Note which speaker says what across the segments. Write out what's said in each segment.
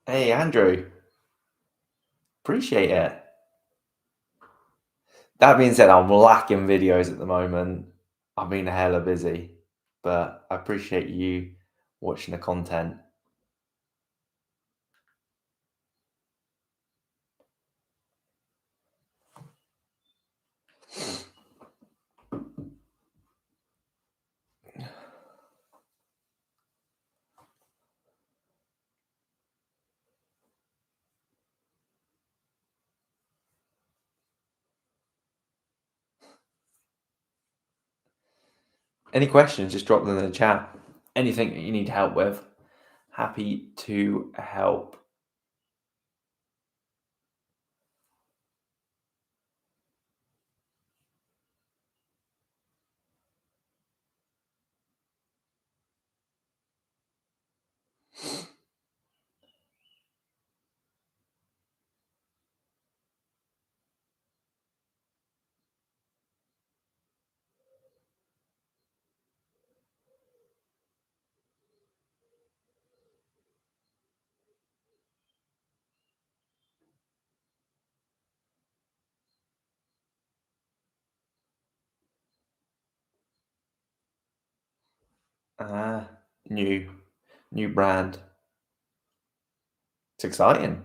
Speaker 1: Hey, Andrew, appreciate it. That being said, I'm lacking videos at the moment. I've been hella busy, but I appreciate you watching the content. Any questions, just drop them in the chat. Anything that you need help with, happy to help. Ah, new brand. It's exciting.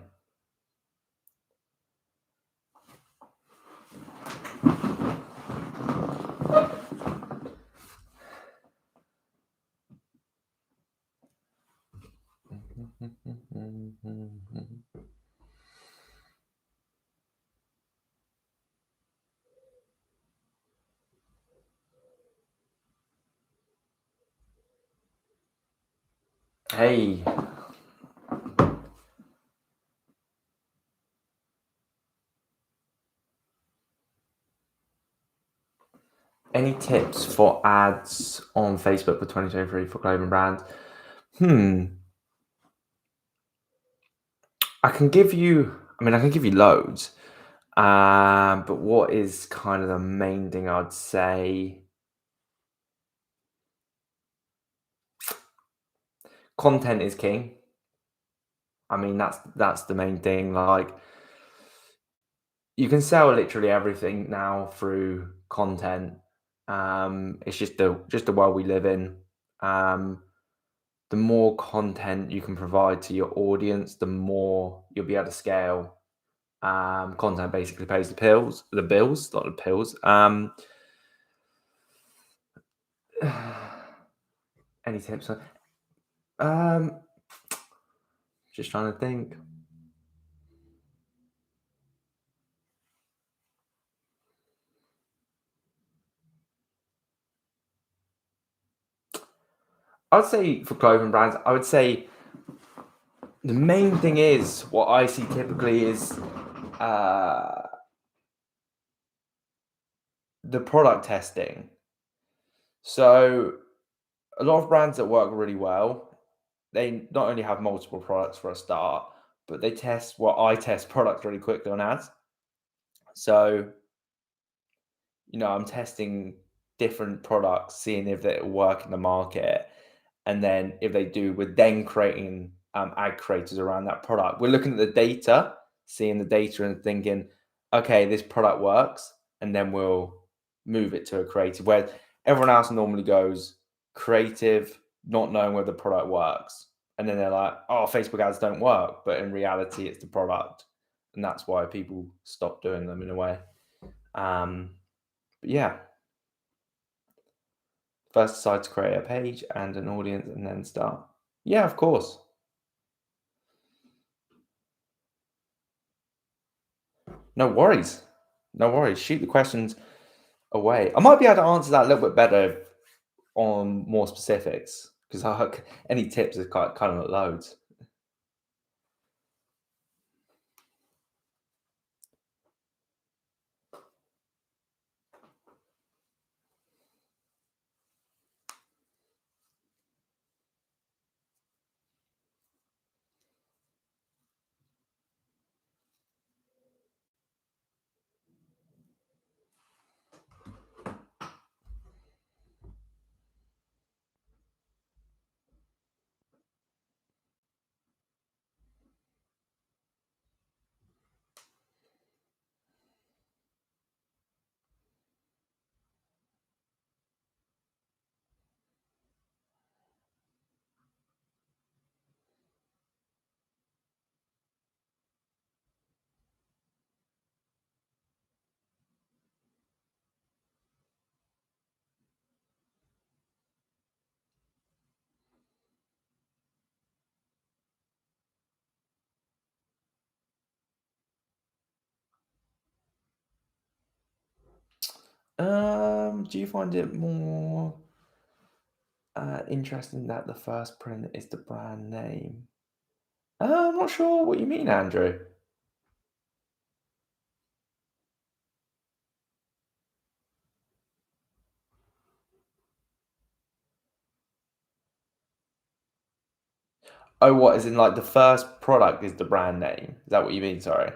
Speaker 1: Hey, any tips for ads on Facebook for 2023 for clothing brands? Hmm, I can give you loads. But what is kind of the main thing I'd say? Content is king. I mean, that's the main thing. Like, you can sell literally everything now through content. It's just the world we live in. Um, the more content you can provide to your audience, the more you'll be able to scale. Content basically pays the bills, not the pills. Any tips? Um, just trying to think. I'd say for clothing brands, I would say the main thing is what I see typically is uh, the product testing. So a lot of brands that work really well, they not only have multiple products for a start, but they test what I test products really quickly on ads. So, I'm testing different products, seeing if they work in the market. And then if they do, we're then creating ad creators around that product. We're looking at the data, seeing the data and thinking, okay, this product works. And then we'll move it to a creative where everyone else normally goes creative, not knowing whether the product works. And then they're like, oh, Facebook ads don't work. But in reality, it's the product. And that's why people stop doing them in a way. Um, but yeah, first decide to create a page and an audience and then start. Yeah, of course. No worries. No worries. Shoot the questions away. I might be able to answer that a little bit better on more specifics because any tips are kind of loads. Do you find it more interesting that the first print is the brand name? I'm not sure what you mean, Andrew. Oh, what? As in, like the first product is the brand name? Is that what you mean? Sorry.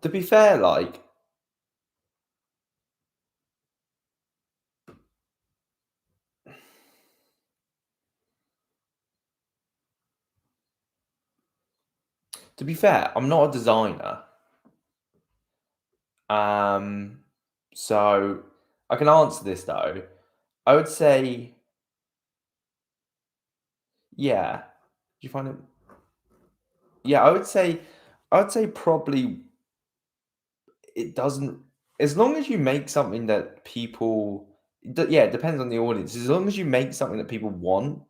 Speaker 1: To be fair, like To be fair, I'm not a designer. Um, so I can answer this though. I would say, yeah. Do you find it? Yeah, I would say probably it doesn't. As long as you make something that people, yeah, it depends on the audience. As long as you make something that people want,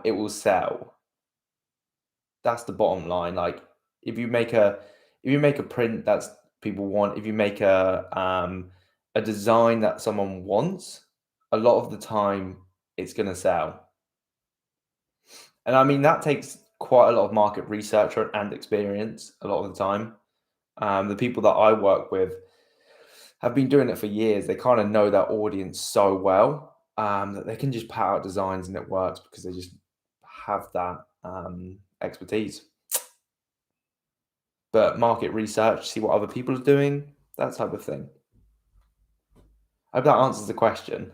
Speaker 1: it will sell. That's the bottom line. Like if you make a if you make a print that's people want, if you make a design that someone wants, a lot of the time it's gonna sell. And I mean that takes quite a lot of market research and experience a lot of the time. The people that I work with have been doing it for years. They kind of know that audience so well that they can just pat out designs and it works because they just have that expertise. But market research, see what other people are doing, that type of thing. I hope that answers the question.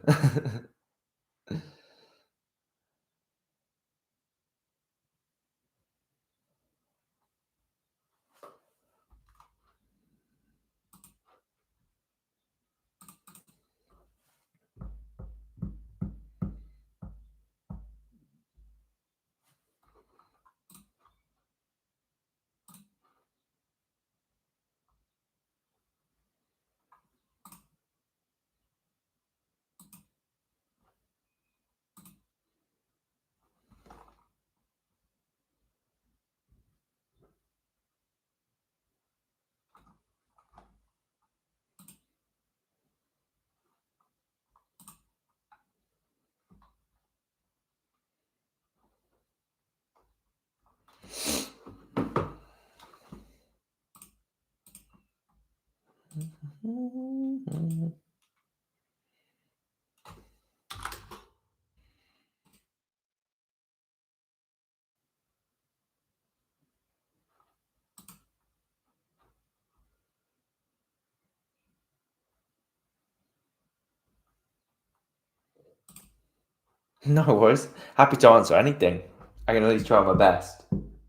Speaker 1: No worries. Happy to answer anything. I can at least try my best.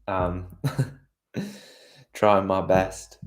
Speaker 1: Um, trying my best.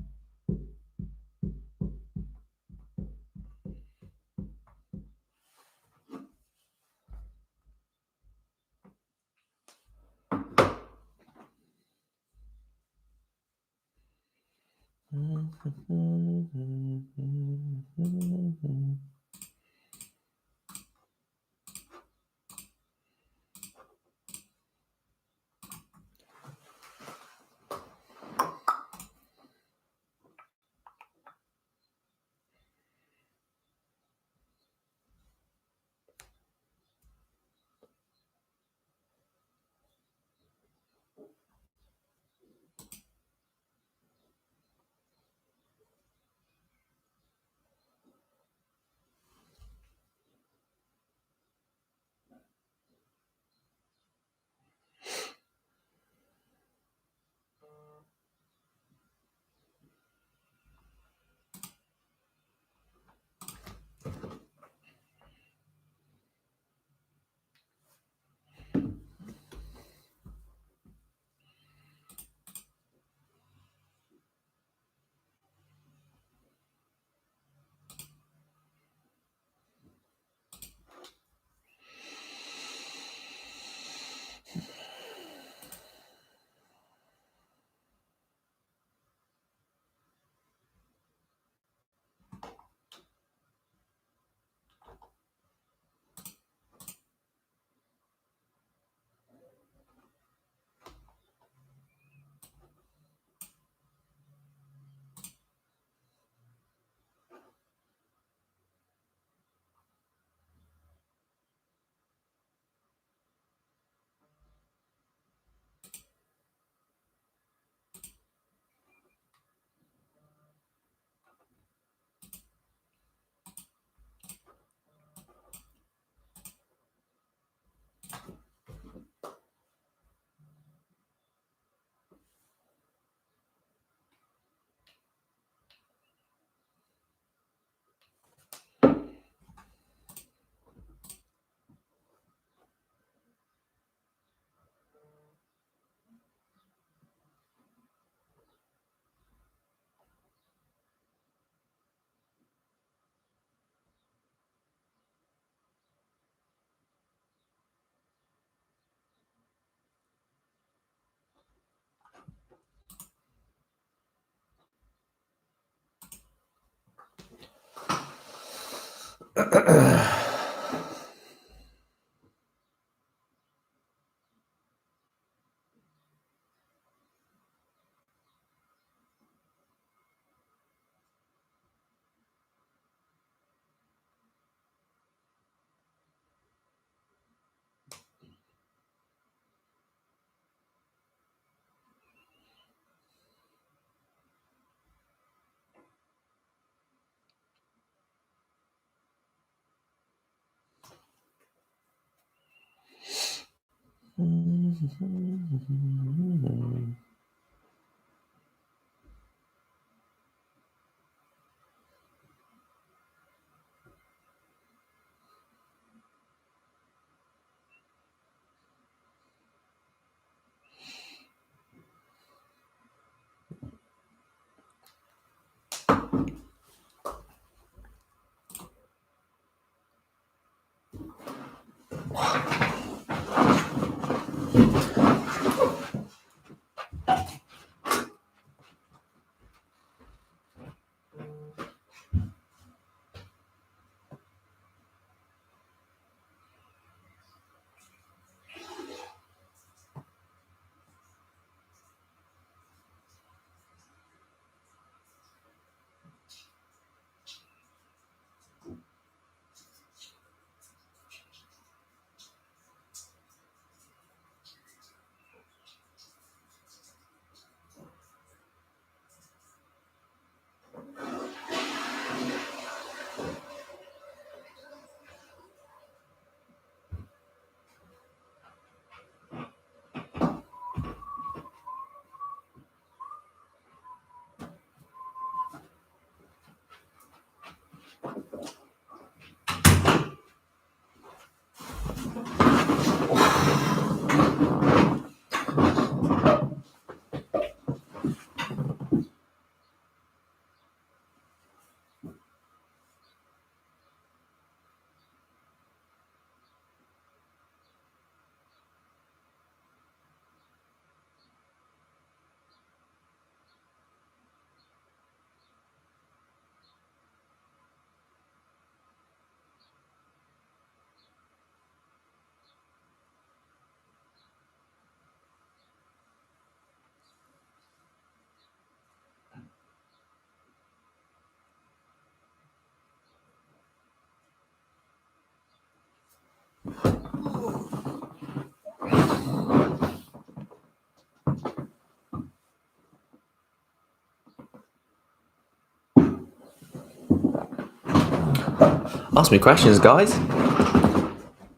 Speaker 1: Ask me questions, guys.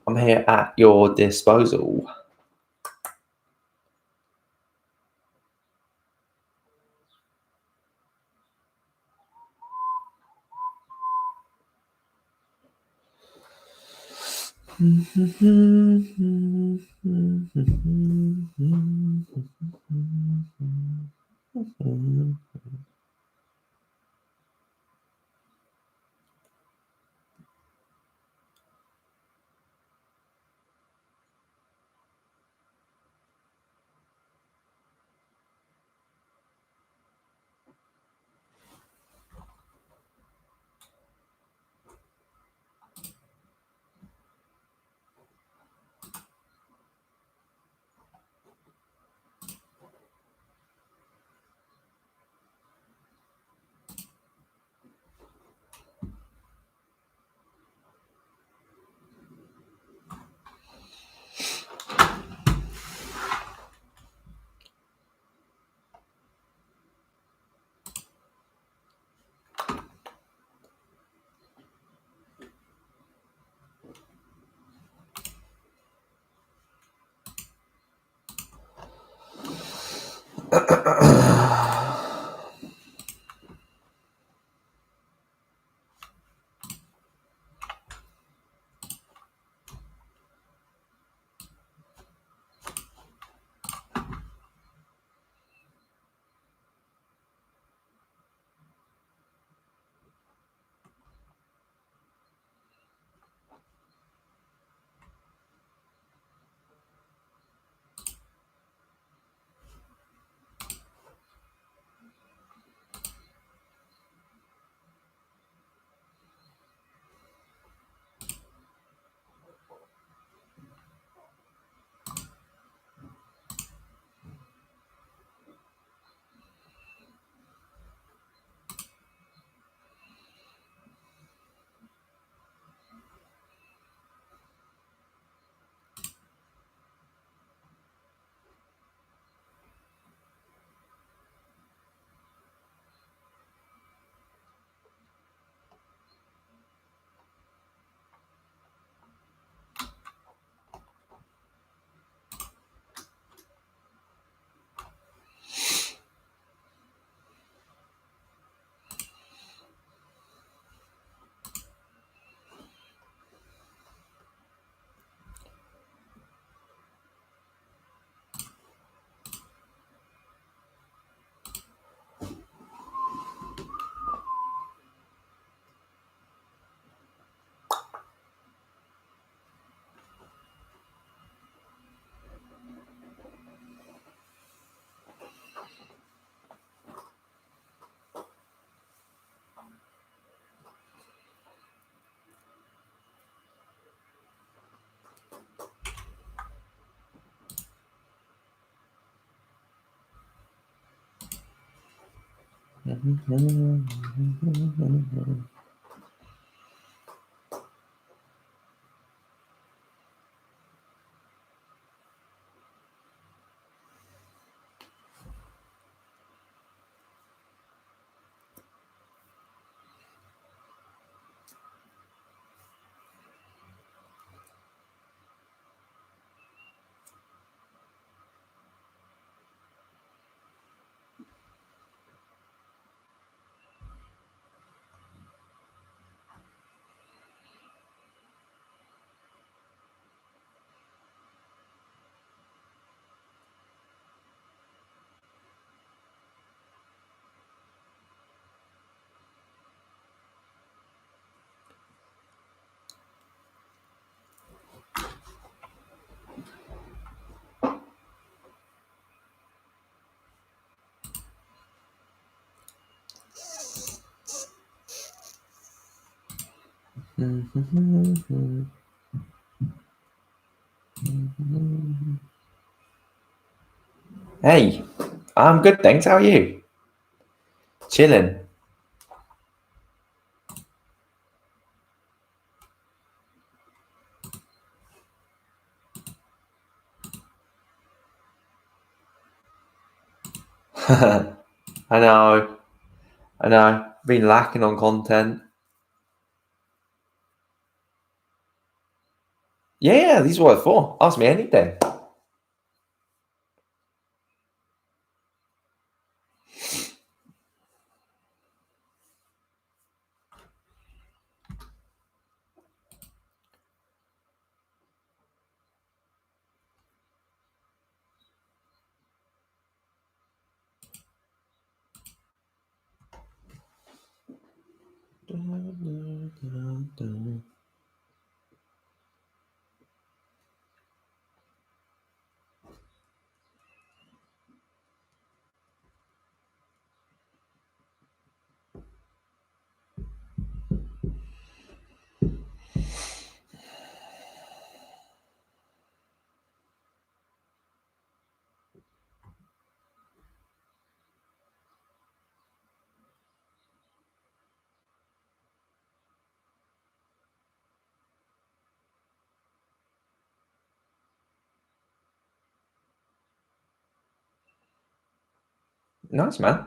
Speaker 1: I'm here at your disposal. Hey, I'm good, thanks. How are you? Chilling. I know. I know. Been lacking on content. Yeah, these are what it's for. Ask me anything. Nice, man.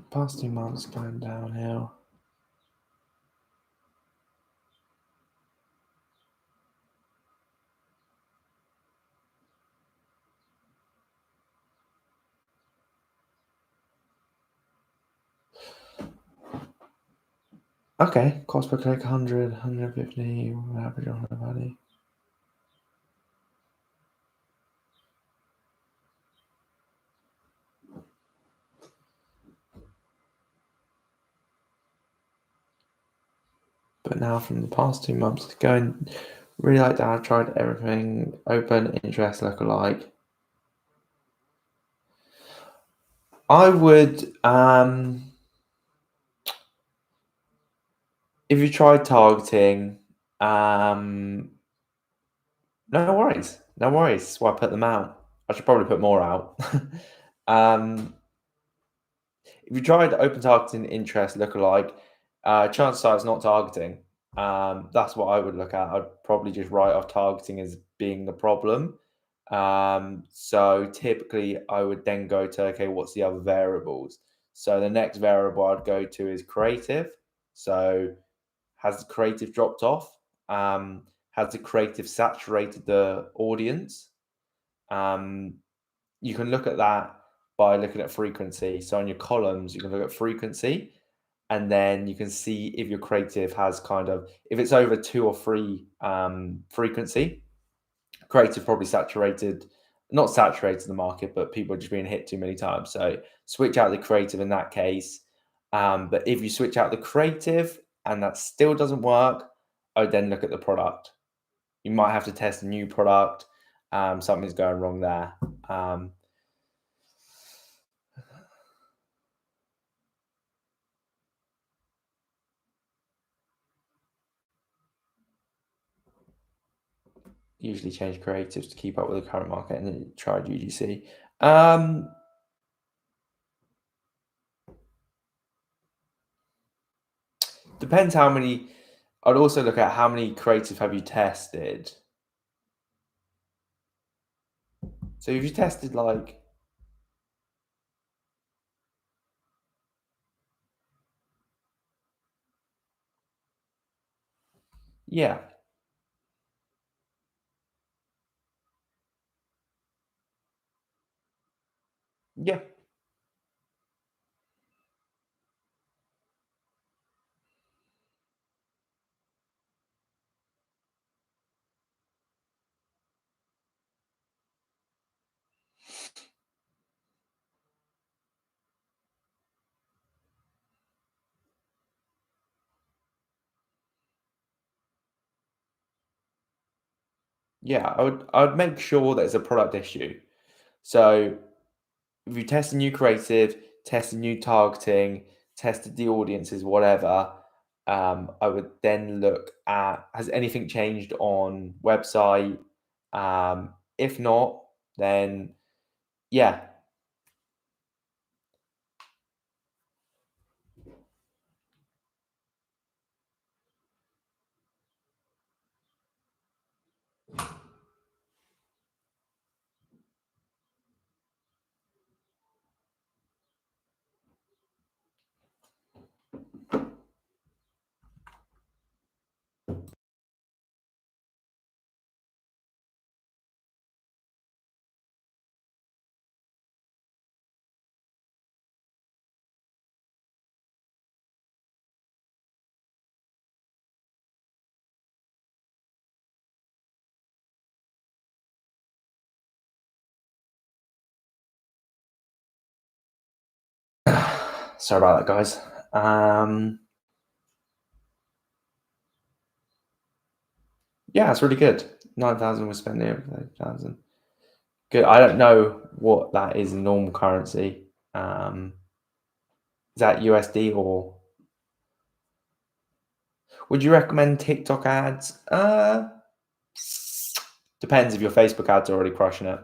Speaker 1: Past 2 months going downhill. Okay, cost per click 100, 150, average on value. But now from the past 2 months, it's going really like that. I've tried everything, open, interest, lookalike. I would, if you tried targeting, no worries, no worries. That's why I put them out. I should probably put more out. um, if you tried open targeting, interest, lookalike, chances are it's not targeting. That's what I would look at. I'd probably just write off targeting as being the problem. So typically, I would then go to, okay, what's the other variables? So the next variable I'd go to is creative. So has the creative dropped off? Has the creative saturated the audience? Um, you can look at that by looking at frequency. So on your columns, you can look at frequency, and then you can see if your creative has kind of, if it's over 2 or 3 frequency, creative probably saturated not saturated the market, but people are just being hit too many times. So switch out the creative in that case. But if you switch out the creative and that still doesn't work, I would then look at the product. You might have to test a new product. Something's going wrong there. Um, Usually change creatives to keep up with the current market and then try UGC. Um, Depends how many. I'd also look at how many creative have you tested. So if you tested like, yeah, yeah, yeah, I would make sure that it's a product issue. So if you test a new creative, test a new targeting, tested the audiences, whatever, I would then look at has anything changed on website. If not, then yeah, sorry about that, guys. Yeah, it's really good. 9,000 was spent there. 8,000. Good. I don't know what that is in normal currency. Is that USD or would you recommend TikTok ads? Depends if your Facebook ads are already crushing it.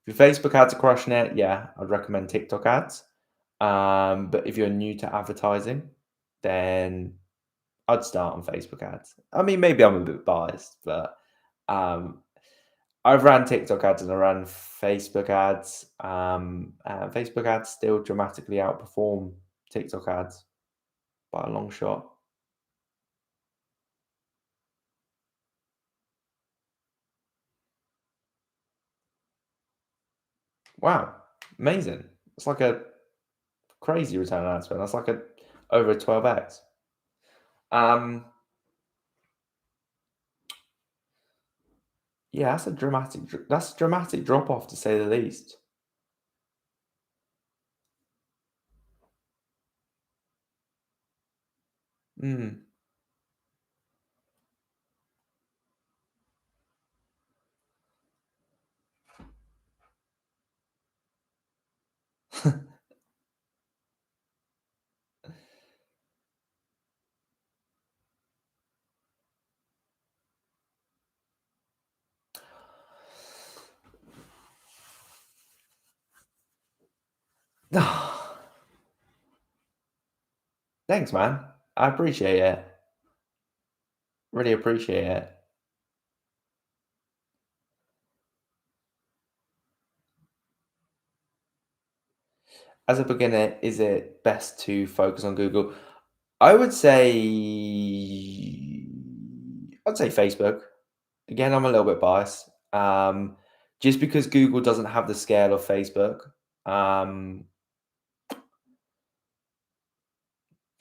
Speaker 1: If your Facebook ads are crushing it, yeah, I'd recommend TikTok ads. But if you're new to advertising, then I'd start on Facebook ads. I mean, maybe I'm a bit biased, but um, I've ran TikTok ads and I ran Facebook ads. Facebook ads still dramatically outperform TikTok ads by a long shot. Wow, amazing! It's like a crazy return on ad spend. That's like a over 12x. Um, yeah, that's a dramatic drop off to say the least. Mm. Thanks, man. I appreciate it. Really appreciate it. As a beginner, is it best to focus on Google? I would say I'd say Facebook. Again, I'm a little bit biased. Just because Google doesn't have the scale of Facebook. Um,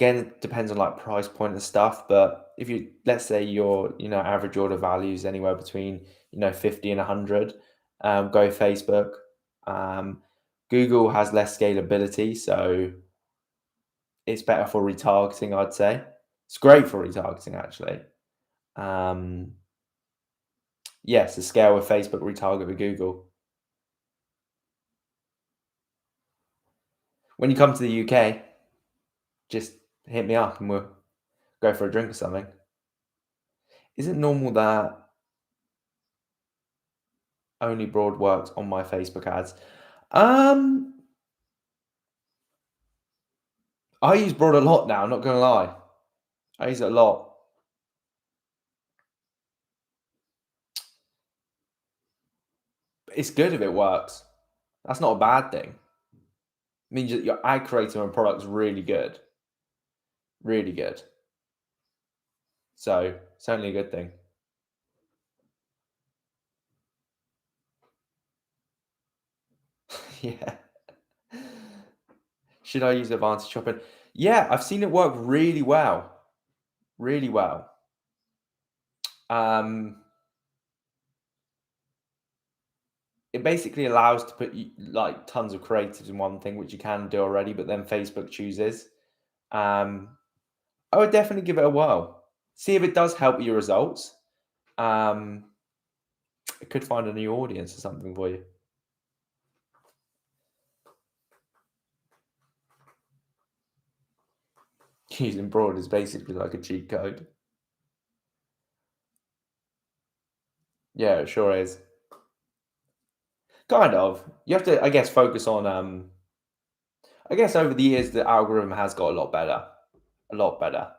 Speaker 1: Again, it depends on like price point and stuff. But if you let's say your average order value is anywhere between 50 and 100. Go Facebook. Um, Google has less scalability, so it's better for retargeting, I'd say. It's great for retargeting, actually. Um, yes, the scale with Facebook, retarget with Google. When you come to the UK, just hit me up and we'll go for a drink or something. Is it normal that only Broad works on my Facebook ads? Um, I use Broad a lot now, not gonna lie. I use it a lot. It's good if it works. That's not a bad thing. It means that your ad creative and product's really good. Really good. So certainly a good thing. Yeah. Should I use advanced shopping? Yeah, I've seen it work really well. Really well. Um, it basically allows to put like tons of creatives in one thing, which you can do already, but then Facebook chooses. Um, I would definitely give it a whirl. See if it does help your results. Um, it could find a new audience or something for you. Using Broad is basically like a cheat code. Yeah, it sure is. Kind of. You have to, I guess, focus on. I guess over the years, the algorithm has got a lot better. A lot better.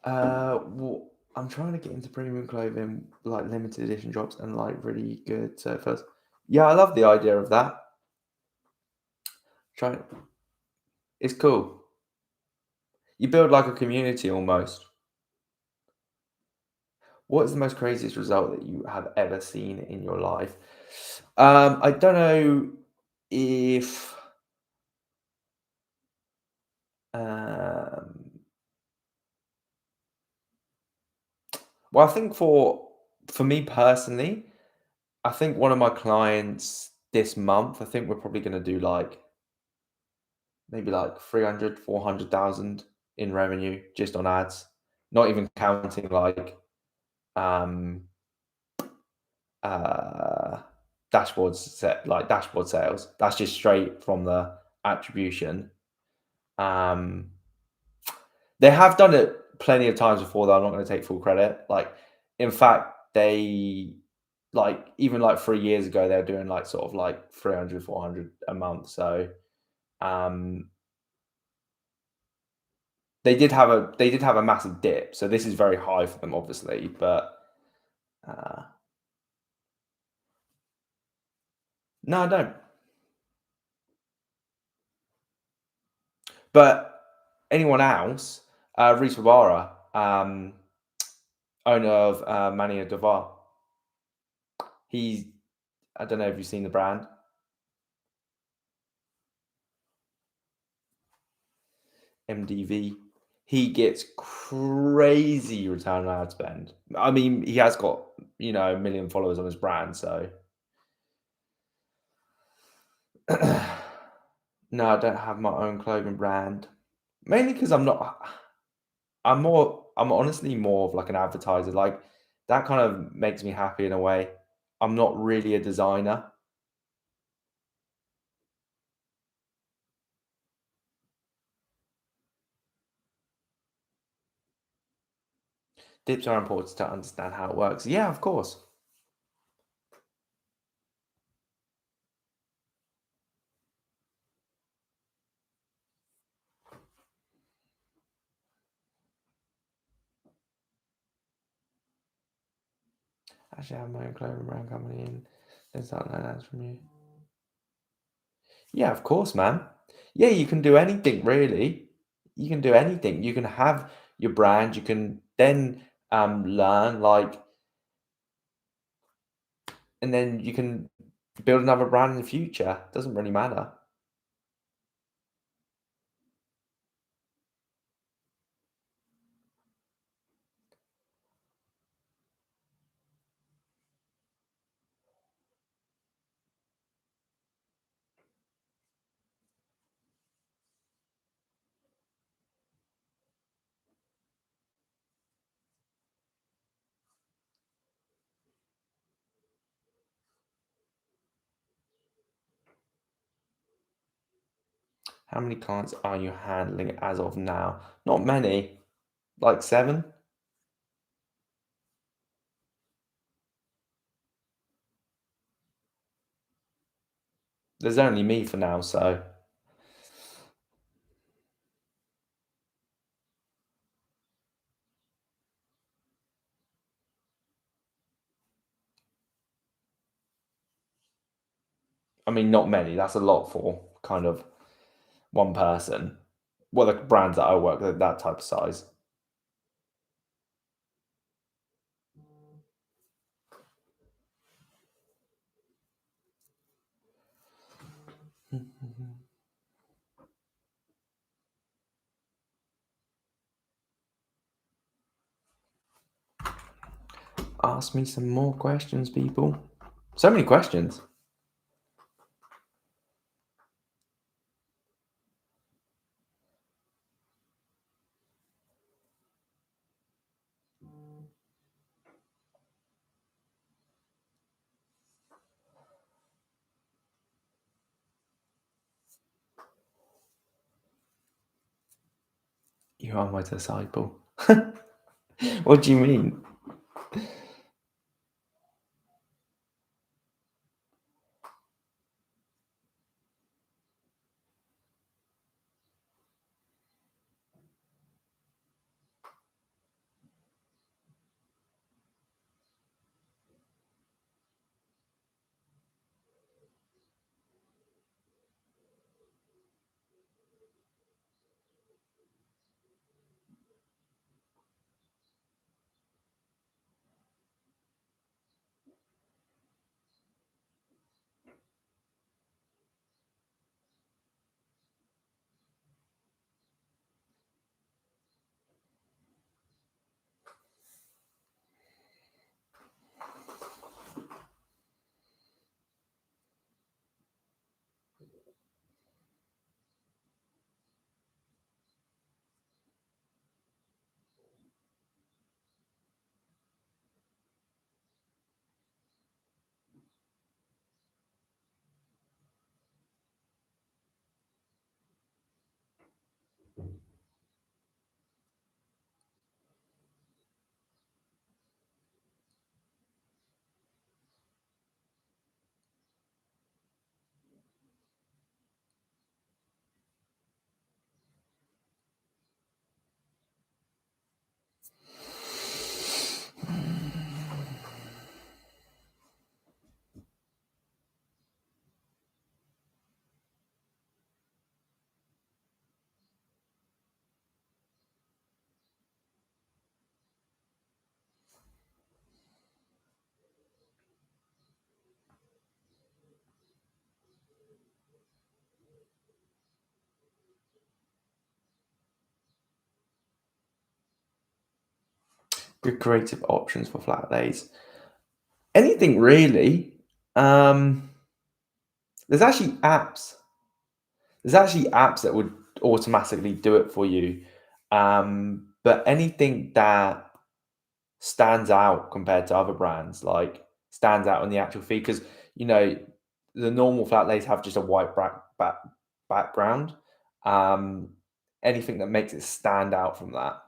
Speaker 1: Well, I'm trying to get into premium clothing, like limited edition drops and like really good surfers. Yeah, I love the idea of that. Try it's cool. You build like a community almost. What is the most craziest result that you have ever seen in your life? I don't know if um well, I think for me personally, I think one of my clients this month, I think we're probably gonna do like maybe like 300, 400,000 in revenue just on ads, not even counting like um uh dashboard sales. That's just straight from the attribution. Um they have done it plenty of times before though. I'm not going to take full credit. Like in fact, they like even like 3 years ago they were doing like sort of like 300, 400 a month. So um they did have a massive dip. So this is very high for them obviously, but uh no, I don't. But anyone else, Reese Wabara, owner of Mania Devar. He's I don't know if you've seen the brand, MDV. He gets crazy return on ad spend. I mean, he has got, a million followers on his brand, so no, I don't have my own clothing brand. Mainly because I'm honestly more of like an advertiser. Like that kind of makes me happy in a way. I'm not really a designer. Tips are important to understand how it works. Yeah, of course. Actually, I have my own clothing brand company and there's not no ads from you. Yeah, of course, man. Yeah, you can do anything really. You can do anything. You can have your brand. You can then learn like, and then you can build another brand in the future. Doesn't really matter. How many clients are you handling as of now? Not many, like 7. There's only me for now, so I mean, not many. That's a lot for kind of one person. Well, the brands that I work with, that type of size. Ask me some more questions, people. So many questions. You are my disciple. What do you mean? Good creative options for flat lays. Anything really. Um, there's actually apps. There's actually apps that would automatically do it for you. But anything that stands out compared to other brands, like stands out on the actual feed, because you know the normal flat lays have just a white background. Um, anything that makes it stand out from that.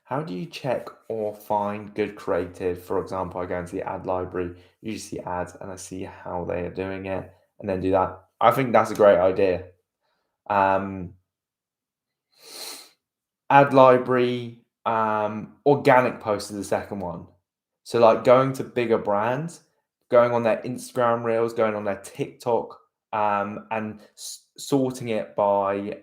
Speaker 1: How do you check or find good creative? For example, I go into the ad library, usually see ads, and I see how they are doing it, and then do that. I think that's a great idea. Um, ad library, organic post is the second one. So, like going to bigger brands, going on their Instagram reels, going on their TikTok, and sorting it by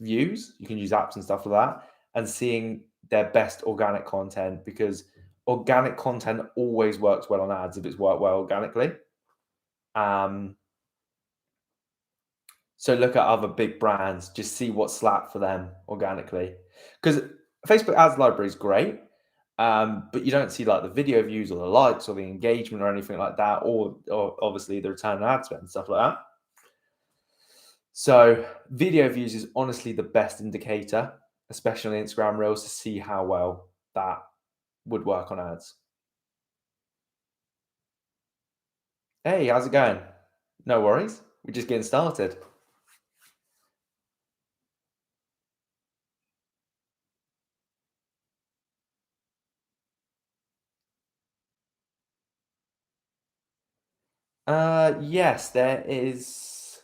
Speaker 1: views. You can use apps and stuff like that, and seeing their best organic content because organic content always works well on ads if it's worked well organically. Um, So look at other big brands, just see what's slapped for them organically. Because Facebook ads library is great, but you don't see like the video views or the likes or the engagement or anything like that, or obviously the return on ad spend and stuff like that. So video views is honestly the best indicator, especially on Instagram Reels, to see how well that would work on ads. Hey, how's it going? No worries. We're just getting started. Yes, there is.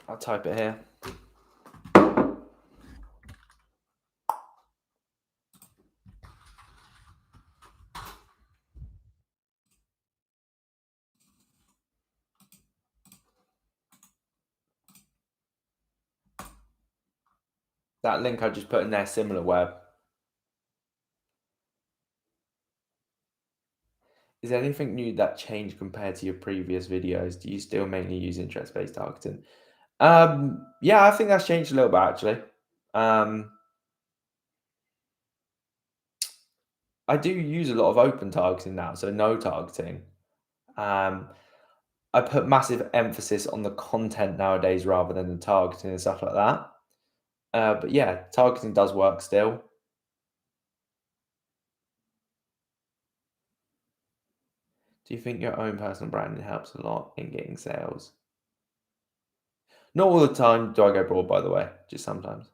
Speaker 1: I'll type it here. That link I just put in there, SimilarWeb. Is there anything new that changed compared to your previous videos? Do you still mainly use interest-based targeting? Yeah, I think that's changed a little bit actually. Um, I do use a lot of open targeting now, so no targeting. Um, I put massive emphasis on the content nowadays rather than the targeting and stuff like that. But yeah, targeting does work still. Do you think your own personal branding helps a lot in getting sales? Not all the time do I go broad, by the way, just sometimes.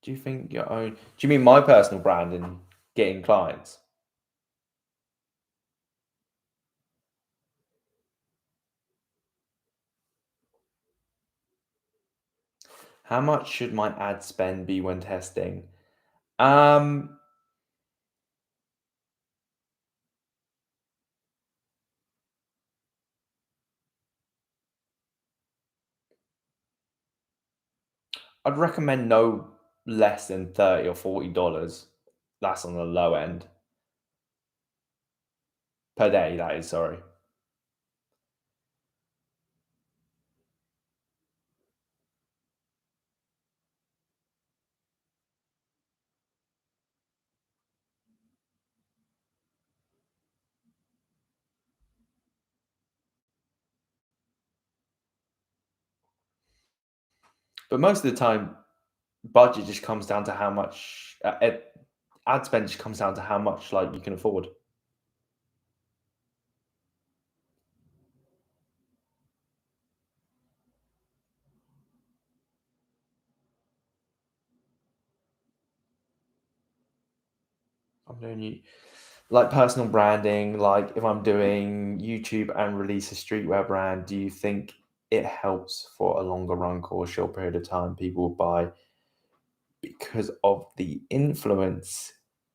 Speaker 1: Do you think your own do you mean my personal brand and getting clients? How much should my ad spend be when testing? Um, I'd recommend no less than 30 or $40. That's on the low end. Per day, that is, sorry. But most of the time, budget just comes down to how much ad spend just comes down to how much, like, you can afford. I'm doing you like personal branding, like if I'm doing YouTube and release a streetwear brand, do you think it helps for a longer run or a short period of time people will buy because of the influence?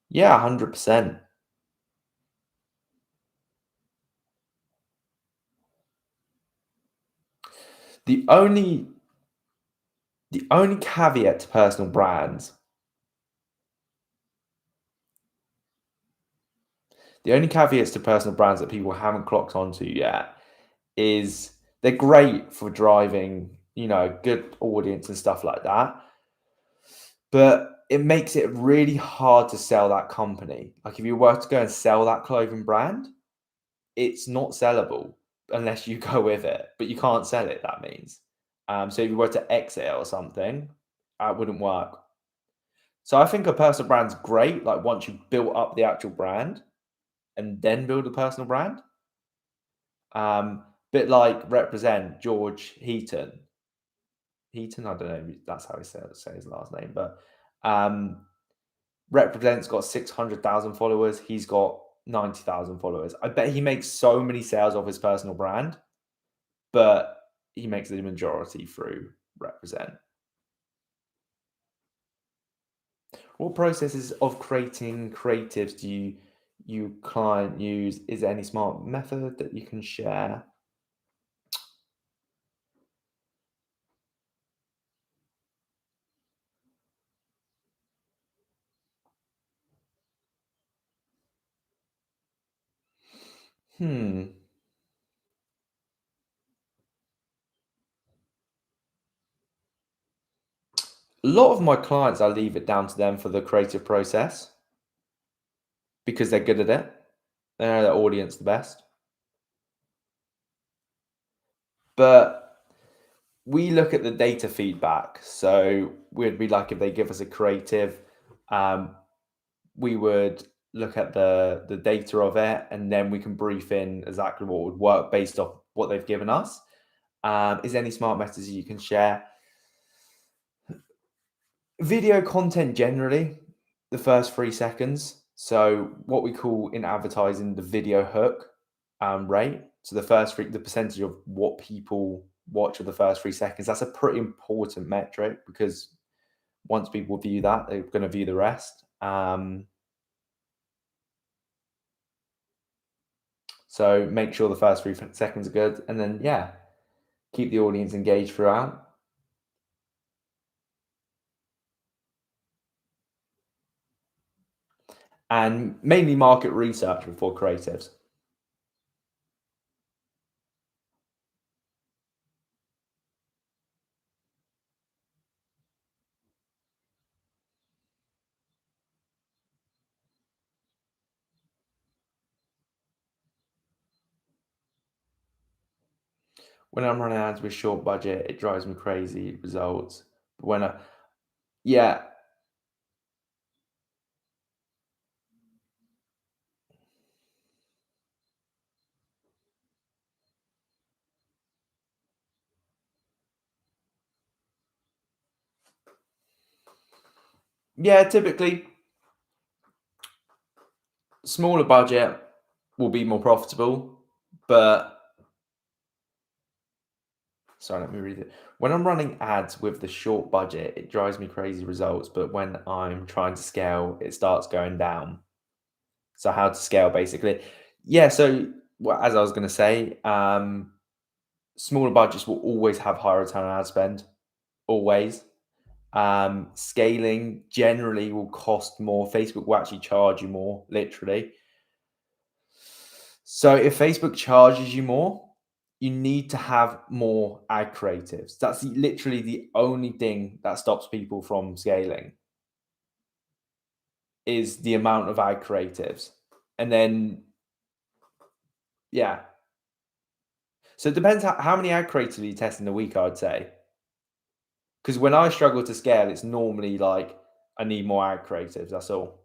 Speaker 1: Yeah, 100%. The only the only caveat to personal brands, the only caveats to personal brands that people haven't clocked onto yet is they're great for driving, good audience and stuff like that, but it makes it really hard to sell that company. Like if you were to go and sell that clothing brand, it's not sellable unless you go with it, but you can't sell it, that means. So if you were to exit it or something, that wouldn't work. So I think a personal brand's great, like once you've built up the actual brand and then build a personal brand. Bit like Represent, George Heaton. Heaton, I don't know if that's how he say his last name, but um, Represent's got 600,000 followers. He's got 90,000 followers. I bet he makes so many sales off his personal brand, but he makes the majority through Represent. What processes of creating creatives do you client use? Is there any smart method that you can share? Hmm. A lot of my clients, I leave it down to them for the creative process because they're good at it. They know their audience the best. But we look at the data feedback. So we'd be like, if they give us a creative, um, we would look at the data of it, and then we can brief in exactly what would work based off what they've given us. Is there any smart methods you can share? Video content generally, the first 3 seconds. So what we call in advertising the video hook rate. So the percentage of what people watch of the first 3 seconds. That's a pretty important metric because once people view that, they're going to view the rest. So make sure the first 3 seconds are good, and then yeah, keep the audience engaged throughout. And mainly market research before creatives. When I'm running ads with short budget, it drives me crazy results. But yeah, yeah, typically smaller budget will be more profitable, but sorry, let me read it. When I'm running ads with the short budget, it drives me crazy results, but when I'm trying to scale, it starts going down. So how to scale basically. Yeah, so well, as I was going to say, smaller budgets will always have higher return on ad spend, always. Scaling generally will cost more. Facebook will actually charge you more, literally. So if Facebook charges you more, you need to have more ad creatives. That's literally the only thing that stops people from scaling is the amount of ad creatives. And then, yeah. So it depends how many ad creatives you test in a week, I'd say. Because when I struggle to scale, it's normally like I need more ad creatives. That's all.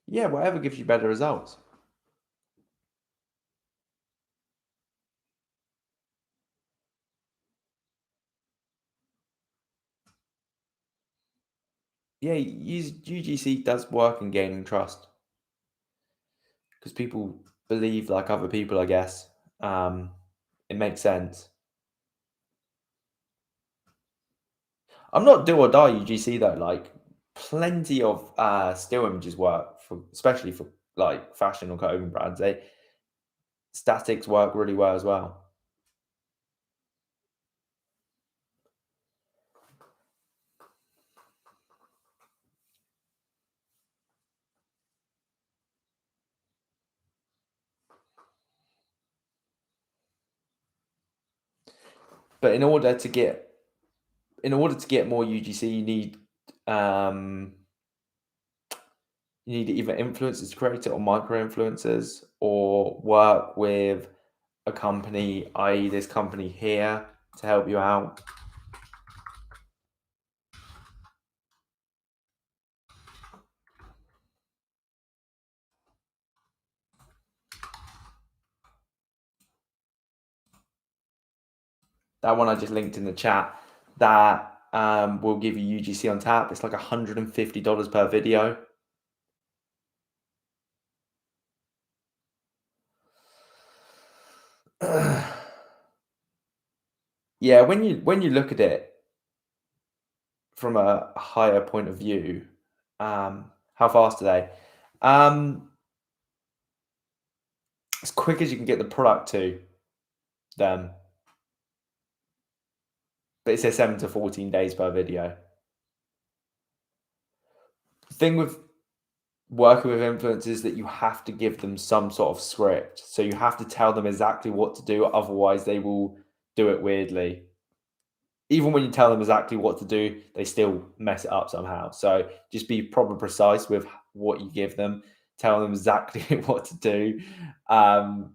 Speaker 1: Yeah, whatever gives you better results. Yeah, UGC does work in gaining trust because people believe like other people, I guess. Um, it makes sense. I'm not do or die UGC though. Like plenty of still images work for, especially for like fashion or clothing brands. They statics work really well as well. But in order to get more UGC, um, you need either influencers to create it or micro influencers, or work with a company, i.e., this company here, to help you out. That one I just linked in the chat. That will give you UGC on tap. It's like $150 per video. Yeah, when you look at it from a higher point of view, how fast are they? As quick as you can get the product to them, but it says 7 to 14 days per video. The thing with working with influencers that you have to give them some sort of script. So you have to tell them exactly what to do, otherwise they will do it weirdly. Even when you tell them exactly what to do, they still mess it up somehow. So just be proper precise with what you give them. Tell them exactly what to do. Because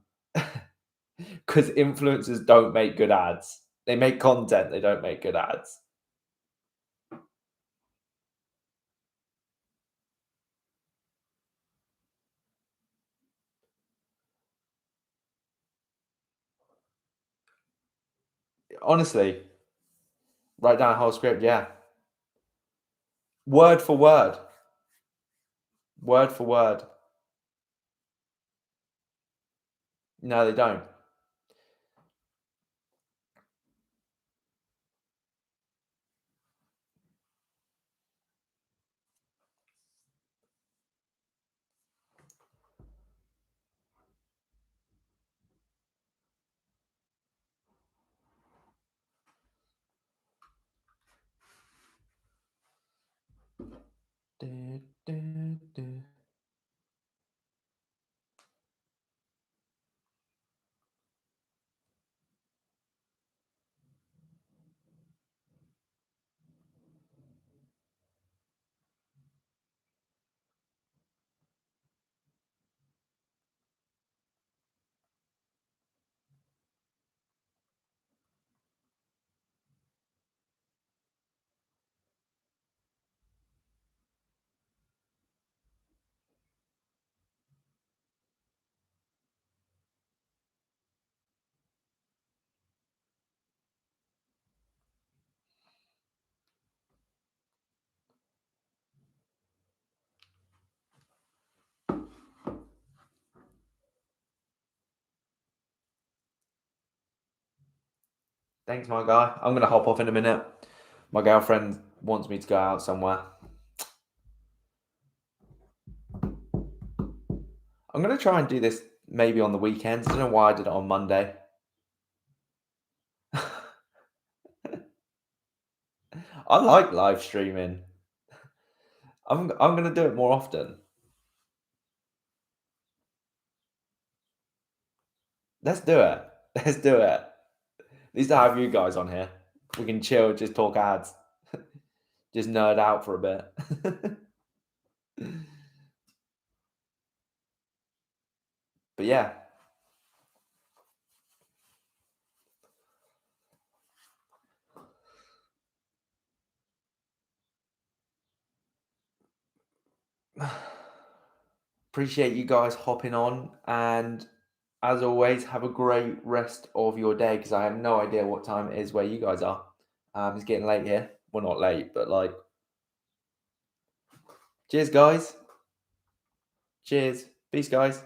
Speaker 1: influencers don't make good ads. They make content, they don't make good ads. Honestly, write down a whole script, yeah. Word for word. Word for word. No, they don't. Du- du- du. Thanks, my guy. I'm gonna hop off in a minute. My girlfriend wants me to go out somewhere. I'm gonna try and do this maybe on the weekends. I don't know why I did it on Monday. I like live streaming. I'm gonna do it more often. Let's do it. Let's do it. At least I have you guys on here. We can chill, just talk ads, just nerd out for a bit. But yeah, Appreciate you guys hopping on, and as always, have a great rest of your day because I have no idea what time it is where you guys are. It's getting late here. Well, not late, but like, cheers, guys. Cheers. Peace, guys.